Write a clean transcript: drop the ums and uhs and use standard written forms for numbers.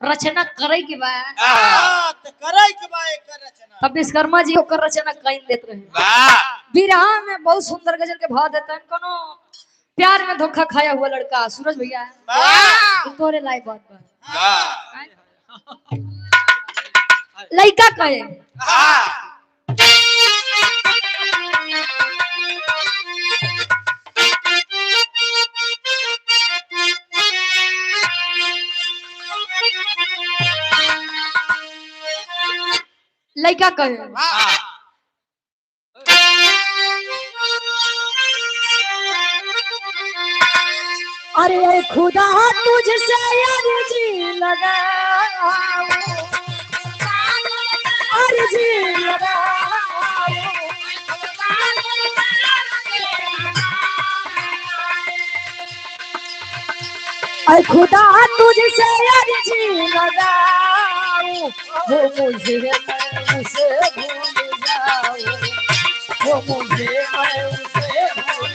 रचना करे के बा तो करे के बा एकर रचना। तब विश्वकर्मा जी ओकर रचना कई देत रहे। वाह बिरहा में बहुत सुंदर गजल के भाव देता है कोनो प्यार में धोखा खाया हुआ लड़का सूरज भैया तोरे लायक बात बा। वाह लड़का कहे लड़का कहे अरे खुदा तुझसे अर्जी लगाऊं अर्जी लगाऊं अरे खुदा तुझसे अर्जी लगाऊं वो मुझे मैं उसे भूल जाऊं वो मुझे मैं उसे भूल